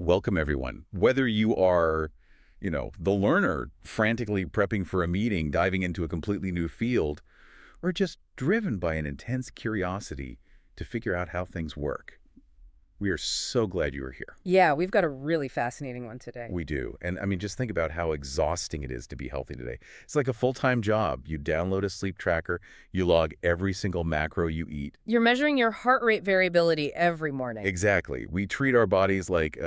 Welcome, everyone. Whether you are, the learner frantically prepping for a meeting, diving into a completely new field, or just driven by an intense curiosity to figure out how things work, we are so glad you are here. Yeah, we've got a really fascinating one today. We do. And I mean, just think about how exhausting it is to be healthy today. It's like a full-time job. You download a sleep tracker, you log every single macro you eat. You're measuring your heart rate variability every morning. Exactly. We treat our bodies like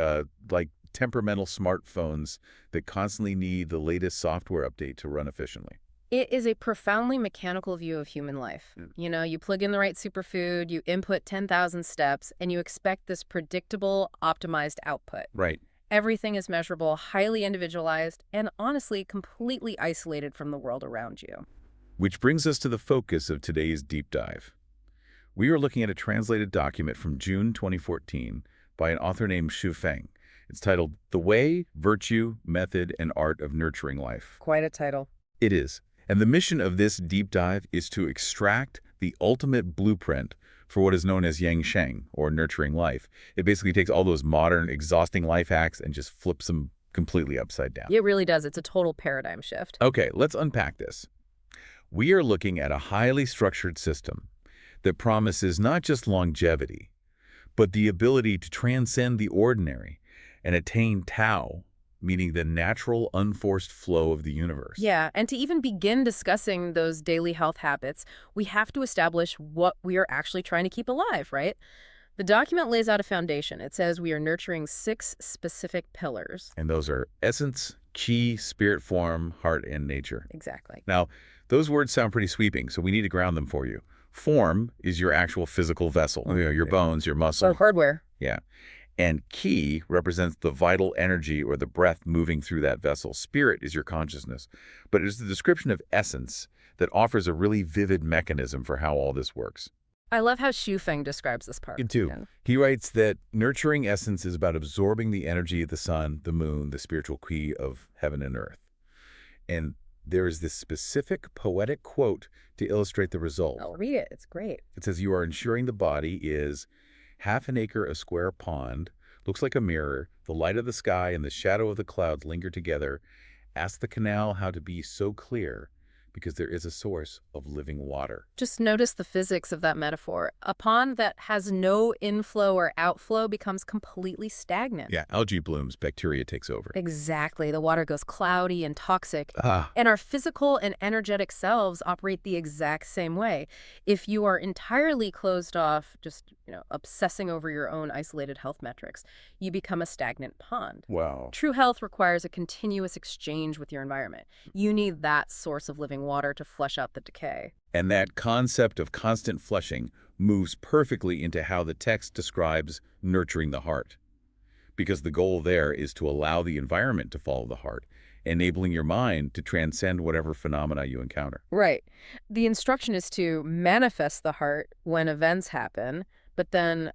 temperamental smartphones that constantly need the latest software update to run efficiently. It is a profoundly mechanical view of human life. Mm. You plug in the right superfood, you input 10,000 steps, and you expect this predictable, optimized output. Right. Everything is measurable, highly individualized, and honestly, completely isolated from the world around you. Which brings us to the focus of today's deep dive. We are looking at a translated document from June 2014 by an author named Xu Feng. It's titled The Way, Virtue, Method, and Art of Nurturing Life. Quite a title. It is. And the mission of this deep dive is to extract the ultimate blueprint for what is known as yang sheng, or nurturing life. It basically takes all those modern, exhausting life hacks and just flips them completely upside down. It really does. It's a total paradigm shift. Okay, let's unpack this. We are looking at a highly structured system that promises not just longevity, but the ability to transcend the ordinary and attain Tao, meaning the natural, unforced flow of the universe. Yeah, and to even begin discussing those daily health habits, we have to establish what we are actually trying to keep alive, right? The document lays out a foundation. It says we are nurturing 6 specific pillars. And those are essence, chi, spirit form, heart, and nature. Exactly. Now, those words sound pretty sweeping, so we need to ground them for you. Form is your actual physical vessel, your bones, your muscle. So hardware. Yeah. And ki represents the vital energy or the breath moving through that vessel. Spirit is your consciousness. But it is the description of essence that offers a really vivid mechanism for how all this works. I love how Xu Feng describes this part. Me too. Yeah. He writes that nurturing essence is about absorbing the energy of the sun, the moon, the spiritual ki of heaven and earth. And there is this specific poetic quote to illustrate the result. I'll read it. It's great. It says, you are ensuring the body is half an acre a square pond, looks like a mirror, the light of the sky and the shadow of the clouds linger together. Ask the canal how to be so clear, because there is a source of living water. Just notice the physics of that metaphor. A pond that has no inflow or outflow becomes completely stagnant. Yeah, algae blooms, bacteria takes over. Exactly. The water goes cloudy and toxic. Ah, And our physical and energetic selves operate the exact same way. If you are entirely closed off, just, obsessing over your own isolated health metrics, you become a stagnant pond. wow. True health requires a continuous exchange with your environment. You need that source of living water to flush out the decay. And that concept of constant flushing moves perfectly into how the text describes nurturing the heart. Because the goal there is to allow the environment to follow the heart, enabling your mind to transcend whatever phenomena you encounter. Right. The instruction is to manifest the heart when events happen, but then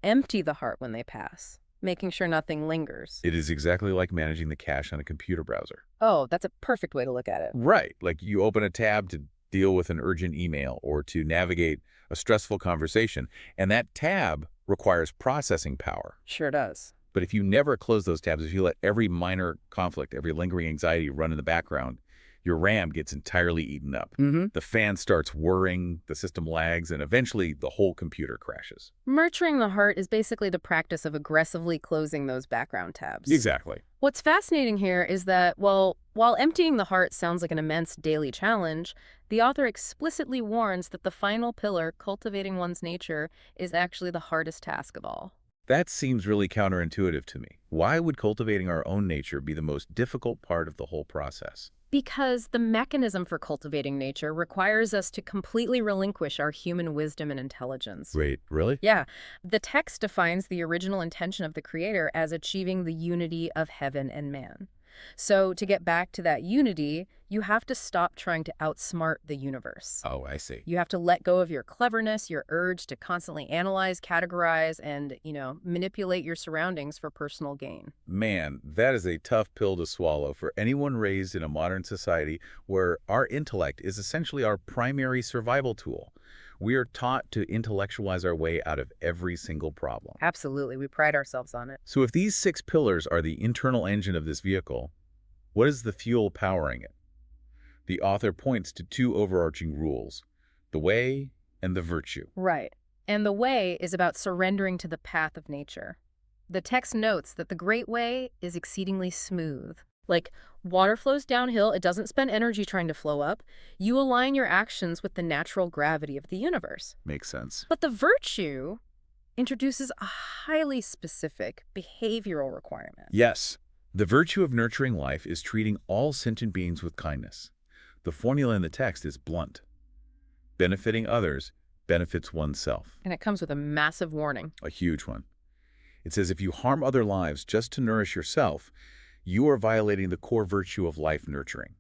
empty the heart when they pass, making sure nothing lingers. It is exactly like managing the cache on a computer browser. Oh, that's a perfect way to look at it. Right. Like you open a tab to deal with an urgent email or to navigate a stressful conversation, and that tab requires processing power. Sure does. But if you never close those tabs, if you let every minor conflict, every lingering anxiety run in the background, your RAM gets entirely eaten up. Mm-hmm. The fan starts whirring, the system lags, and eventually the whole computer crashes. Nurturing the heart is basically the practice of aggressively closing those background tabs. Exactly. What's fascinating here is that, while emptying the heart sounds like an immense daily challenge, the author explicitly warns that the final pillar, cultivating one's nature, is actually the hardest task of all. That seems really counterintuitive to me. Why would cultivating our own nature be the most difficult part of the whole process? Because the mechanism for cultivating nature requires us to completely relinquish our human wisdom and intelligence. Wait, really? Yeah, the text defines the original intention of the Creator as achieving the unity of heaven and man. So to get back to that unity, you have to stop trying to outsmart the universe. Oh, I see. You have to let go of your cleverness, your urge to constantly analyze, categorize, and, manipulate your surroundings for personal gain. Man, that is a tough pill to swallow for anyone raised in a modern society where our intellect is essentially our primary survival tool. We are taught to intellectualize our way out of every single problem. Absolutely. We pride ourselves on it. So if these 6 pillars are the internal engine of this vehicle, what is the fuel powering it? The author points to 2 overarching rules, the way and the virtue. Right. And the way is about surrendering to the path of nature. The text notes that the great way is exceedingly smooth. Like, water flows downhill, it doesn't spend energy trying to flow up. You align your actions with the natural gravity of the universe. Makes sense. But the virtue introduces a highly specific behavioral requirement. Yes, the virtue of nurturing life is treating all sentient beings with kindness. The formula in the text is blunt. Benefiting others benefits oneself. And it comes with a massive warning. A huge one. It says if you harm other lives just to nourish yourself, you are violating the core virtue of life nurturing.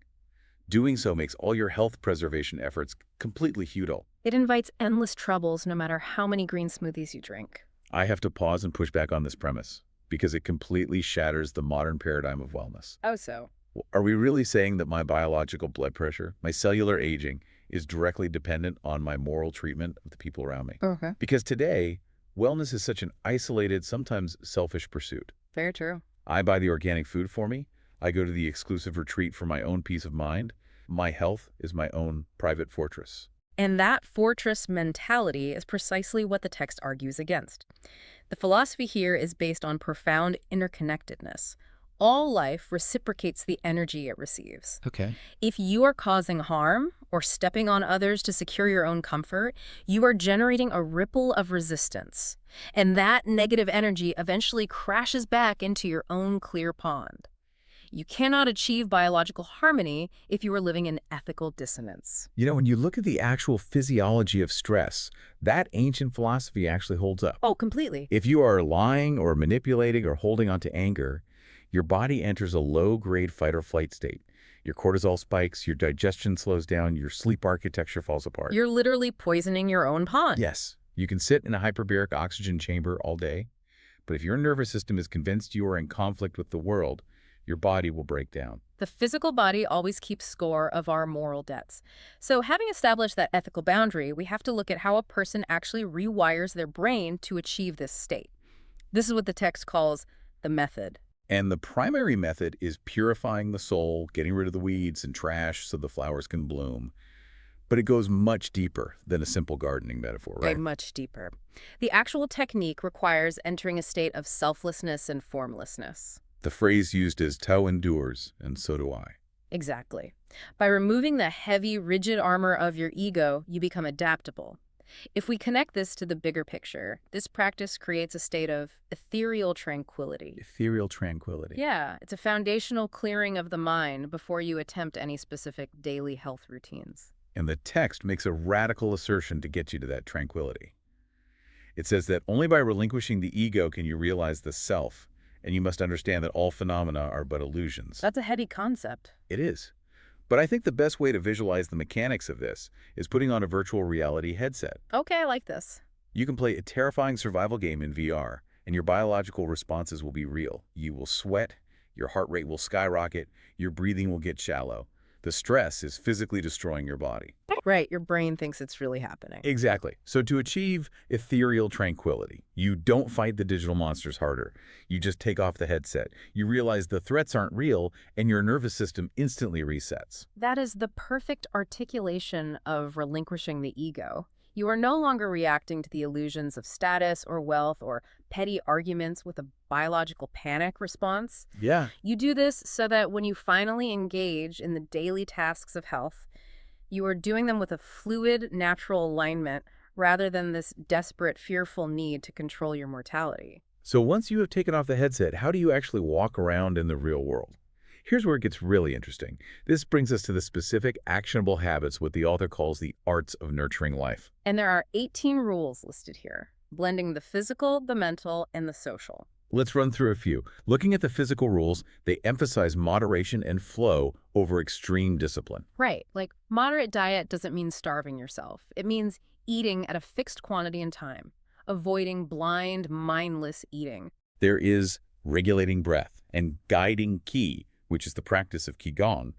Doing so makes all your health preservation efforts completely futile. It invites endless troubles no matter how many green smoothies you drink. I have to pause and push back on this premise because it completely shatters the modern paradigm of wellness. Oh, so? Are we really saying that my biological blood pressure, my cellular aging, is directly dependent on my moral treatment of the people around me? Okay. Because today, wellness is such an isolated, sometimes selfish pursuit. Very true. I buy the organic food for me. I go to the exclusive retreat for my own peace of mind. My health is my own private fortress. And that fortress mentality is precisely what the text argues against. The philosophy here is based on profound interconnectedness. All life reciprocates the energy it receives. Okay. If you are causing harm or stepping on others to secure your own comfort, you are generating a ripple of resistance. And that negative energy eventually crashes back into your own clear pond. You cannot achieve biological harmony if you are living in ethical dissonance. You know, when you look at the actual physiology of stress, that ancient philosophy actually holds up. Oh, completely. If you are lying or manipulating or holding on to anger, your body enters a low-grade fight-or-flight state. Your cortisol spikes, your digestion slows down, your sleep architecture falls apart. You're literally poisoning your own pond. Yes, you can sit in a hyperbaric oxygen chamber all day, but if your nervous system is convinced you are in conflict with the world, your body will break down. The physical body always keeps score of our moral debts. So having established that ethical boundary, we have to look at how a person actually rewires their brain to achieve this state. This is what the text calls the method. And the primary method is purifying the soul, getting rid of the weeds and trash so the flowers can bloom. But it goes much deeper than a simple gardening metaphor, right? Much deeper. The actual technique requires entering a state of selflessness and formlessness. The phrase used is Tao endures, and so do I. Exactly. By removing the heavy, rigid armor of your ego, you become adaptable. If we connect this to the bigger picture, this practice creates a state of ethereal tranquility. Ethereal tranquility. Yeah, it's a foundational clearing of the mind before you attempt any specific daily health routines. And the text makes a radical assertion to get you to that tranquility. It says that only by relinquishing the ego can you realize the self, and you must understand that all phenomena are but illusions. That's a heady concept. It is. But I think the best way to visualize the mechanics of this is putting on a virtual reality headset. Okay, I like this. You can play a terrifying survival game in VR, and your biological responses will be real. You will sweat, your heart rate will skyrocket, your breathing will get shallow. The stress is physically destroying your body. Right, your brain thinks it's really happening. Exactly. So to achieve ethereal tranquility, you don't fight the digital monsters harder. You just take off the headset. You realize the threats aren't real, and your nervous system instantly resets. That is the perfect articulation of relinquishing the ego. You are no longer reacting to the illusions of status or wealth or petty arguments with a biological panic response. Yeah. You do this so that when you finally engage in the daily tasks of health, you are doing them with a fluid, natural alignment rather than this desperate, fearful need to control your mortality. So once you have taken off the headset, how do you actually walk around in the real world? Here's where it gets really interesting. This brings us to the specific actionable habits, what the author calls the arts of nurturing life. And there are 18 rules listed here, blending the physical, the mental, and the social. Let's run through a few. Looking at the physical rules, they emphasize moderation and flow over extreme discipline. Right. Like, moderate diet doesn't mean starving yourself. It means eating at a fixed quantity and time, avoiding blind, mindless eating. There is regulating breath and guiding qi, which is the practice of qigong,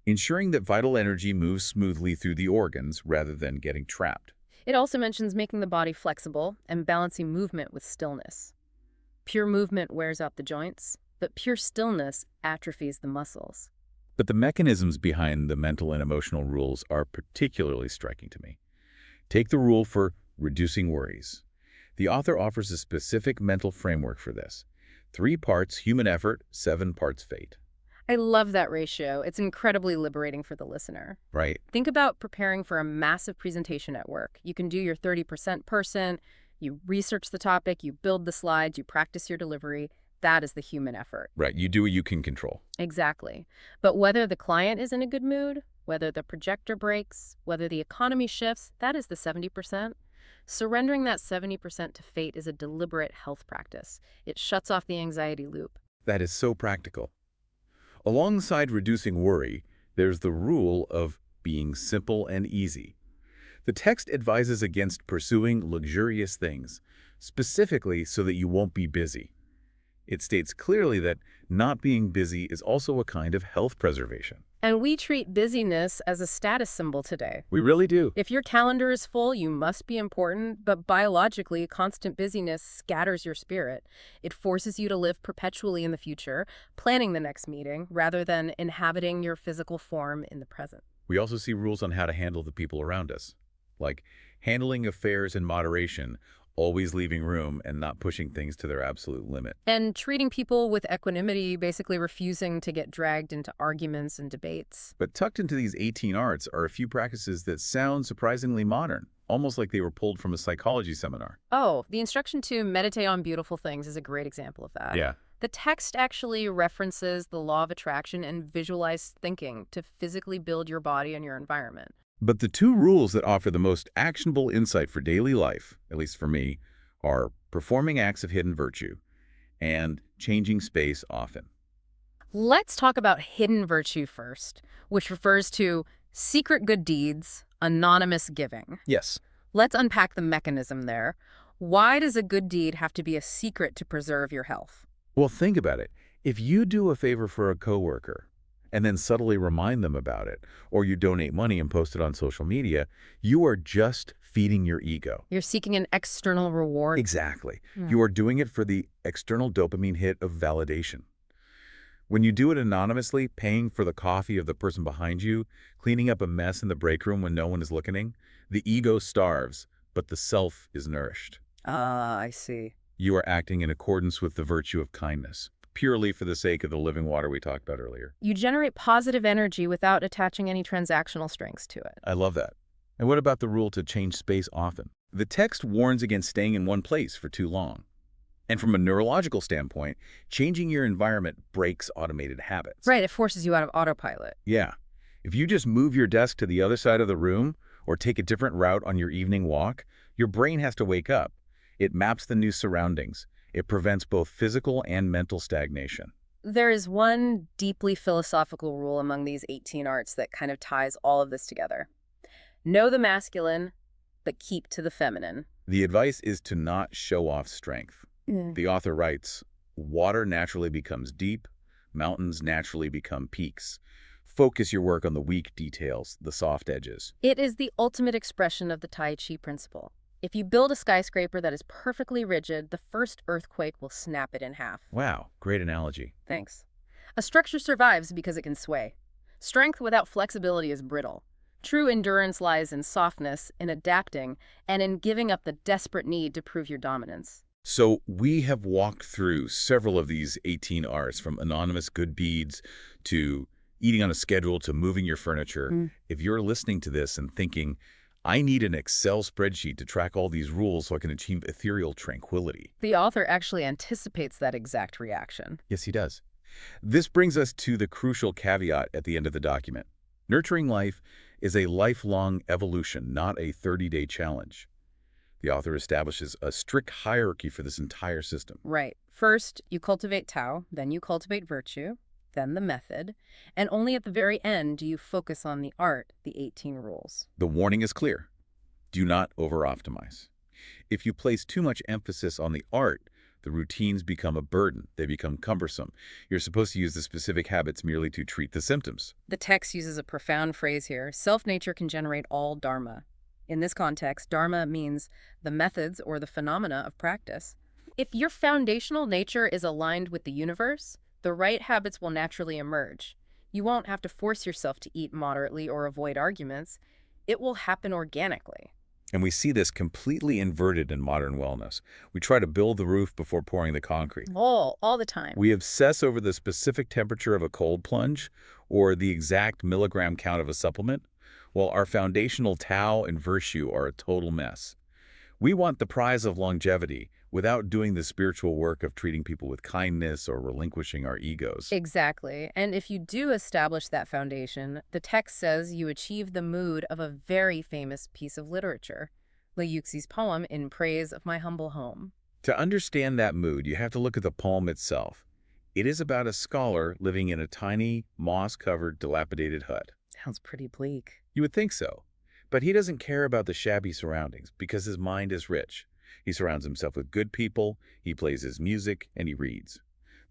ensuring that vital energy moves smoothly through the organs rather than getting trapped. It also mentions making the body flexible and balancing movement with stillness. Pure movement wears out the joints, but pure stillness atrophies the muscles. But the mechanisms behind the mental and emotional rules are particularly striking to me. Take the rule for reducing worries. The author offers a specific mental framework for this. 3 parts human effort, 7 parts fate. I love that ratio. It's incredibly liberating for the listener. Right. Think about preparing for a massive presentation at work. You can do your 30% person, you research the topic, you build the slides, you practice your delivery. That is the human effort. Right. You do what you can control. Exactly. But whether the client is in a good mood, whether the projector breaks, whether the economy shifts, that is the 70%. Surrendering that 70% to fate is a deliberate health practice. It shuts off the anxiety loop. That is so practical. Alongside reducing worry, there's the rule of being simple and easy. The text advises against pursuing luxurious things, specifically so that you won't be busy. It states clearly that not being busy is also a kind of health preservation. And we treat busyness as a status symbol today. We really do. If your calendar is full, you must be important, but biologically, constant busyness scatters your spirit. It forces you to live perpetually in the future, planning the next meeting, rather than inhabiting your physical form in the present. We also see rules on how to handle the people around us, like handling affairs in moderation, always leaving room and not pushing things to their absolute limit. And treating people with equanimity, basically refusing to get dragged into arguments and debates. But tucked into these 18 arts are a few practices that sound surprisingly modern, almost like they were pulled from a psychology seminar. Oh, the instruction to meditate on beautiful things is a great example of that. Yeah. The text actually references the law of attraction and visualized thinking to physically build your body and your environment. But the 2 rules that offer the most actionable insight for daily life, at least for me, are performing acts of hidden virtue and changing space often. Let's talk about hidden virtue first, which refers to secret good deeds, anonymous giving. Yes. Let's unpack the mechanism there. Why does a good deed have to be a secret to preserve your health? Well, think about it. If you do a favor for a coworker and then subtly remind them about it, or you donate money and post it on social media, you are just feeding your ego. You're seeking an external reward. Exactly. You are doing it for the external dopamine hit of validation. When you do it anonymously, paying for the coffee of the person behind you, cleaning up a mess in the break room when no one is looking, the ego starves, but the self is nourished. Ah, I see. You are acting in accordance with the virtue of kindness, purely for the sake of the living water we talked about earlier. You generate positive energy without attaching any transactional strings to it. I love that. And what about the rule to change space often? The text warns against staying in one place for too long. And from a neurological standpoint, changing your environment breaks automated habits. Right, it forces you out of autopilot. Yeah. If you just move your desk to the other side of the room or take a different route on your evening walk, your brain has to wake up. It maps the new surroundings. It prevents both physical and mental stagnation. There is one deeply philosophical rule among these 18 arts that kind of ties all of this together. Know the masculine, but keep to the feminine. The advice is to not show off strength. The author writes, water naturally becomes deep, mountains naturally become peaks. Focus your work on the weak details, the soft edges. It is the ultimate expression of the Tai Chi principle. If you build a skyscraper that is perfectly rigid, the first earthquake will snap it in half. Wow, great analogy. Thanks. A structure survives because it can sway. Strength without flexibility is brittle. True endurance lies in softness, in adapting, and in giving up the desperate need to prove your dominance. So we have walked through several of these 18 R's, from anonymous good deeds to eating on a schedule to moving your furniture. If you're listening to this and thinking, I need an Excel spreadsheet to track all these rules so I can achieve ethereal tranquility. The author actually anticipates that exact reaction. Yes, he does. This brings us to the crucial caveat at the end of the document. Nurturing life is a lifelong evolution, not a 30-day challenge. The author establishes a strict hierarchy for this entire system. Right. First, you cultivate Tao, then you cultivate virtue, then the method, and only at the very end do you focus on the art, the 18 rules. The warning is clear. Do not over-optimize. If you place too much emphasis on the art, the routines become a burden. They become cumbersome. You're supposed to use the specific habits merely to treat the symptoms. The text uses a profound phrase here. Self-nature can generate all dharma. In this context, dharma means the methods or the phenomena of practice. If your foundational nature is aligned with the universe, the right habits will naturally emerge. You won't have to force yourself to eat moderately or avoid arguments. It will happen organically. And we see this completely inverted in modern wellness. We try to build the roof before pouring the concrete. All the time. We obsess over the specific temperature of a cold plunge or the exact milligram count of a supplement, while our foundational Tao and virtue are a total mess. We want the prize of longevity without doing the spiritual work of treating people with kindness or relinquishing our egos. Exactly. And if you do establish that foundation, the text says you achieve the mood of a very famous piece of literature, Liuxi's poem In Praise of My Humble Home. To understand that mood, you have to look at the poem itself. It is about a scholar living in a tiny, moss-covered, dilapidated hut. Sounds pretty bleak. You would think so. But he doesn't care about the shabby surroundings because his mind is rich. He surrounds himself with good people, he plays his music, and he reads.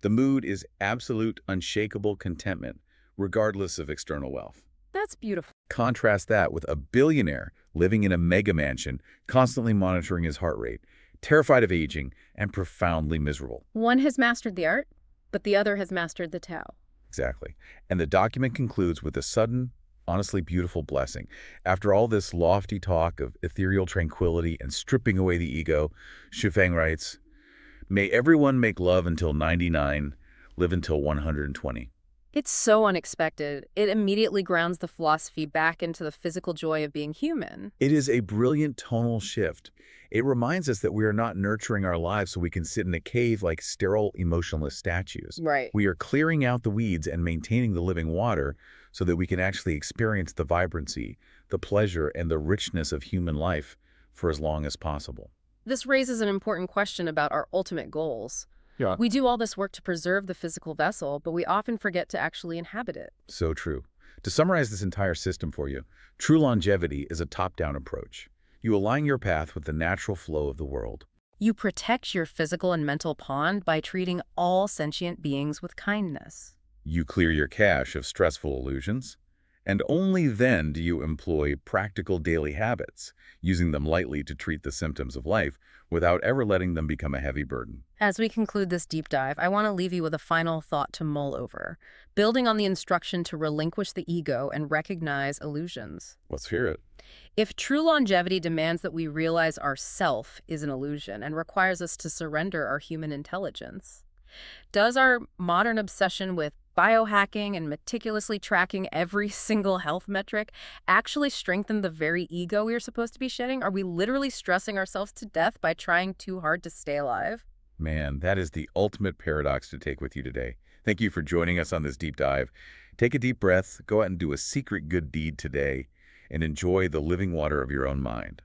The mood is absolute, unshakable contentment, regardless of external wealth. That's beautiful. Contrast that with a billionaire living in a mega mansion, constantly monitoring his heart rate, terrified of aging, and profoundly miserable. One has mastered the art, but the other has mastered the Tao. Exactly. And the document concludes with a sudden, honestly beautiful blessing. After all this lofty talk of ethereal tranquility and stripping away the ego, Shufang writes, "May everyone make love until 99, live until 120. It's so unexpected. It immediately grounds the philosophy back into the physical joy of being human. It is a brilliant tonal shift. It reminds us that we are not nurturing our lives so we can sit in a cave like sterile, emotionless statues. Right. We are clearing out the weeds and maintaining the living water so that we can actually experience the vibrancy, the pleasure, and the richness of human life for as long as possible. This raises an important question about our ultimate goals. Yeah. We do all this work to preserve the physical vessel, but we often forget to actually inhabit it. So true. To summarize this entire system for you, true longevity is a top-down approach. You align your path with the natural flow of the world. You protect your physical and mental pond by treating all sentient beings with kindness. You clear your cache of stressful illusions, and only then do you employ practical daily habits, using them lightly to treat the symptoms of life without ever letting them become a heavy burden. As we conclude this deep dive, I want to leave you with a final thought to mull over, building on the instruction to relinquish the ego and recognize illusions. Let's hear it. If true longevity demands that we realize our self is an illusion and requires us to surrender our human intelligence, does our modern obsession with biohacking and meticulously tracking every single health metric actually strengthen the very ego we are supposed to be shedding? Are we literally stressing ourselves to death by trying too hard to stay alive? Man, that is the ultimate paradox to take with you today. Thank you for joining us on this deep dive. Take a deep breath, go out and do a secret good deed today, and enjoy the living water of your own mind.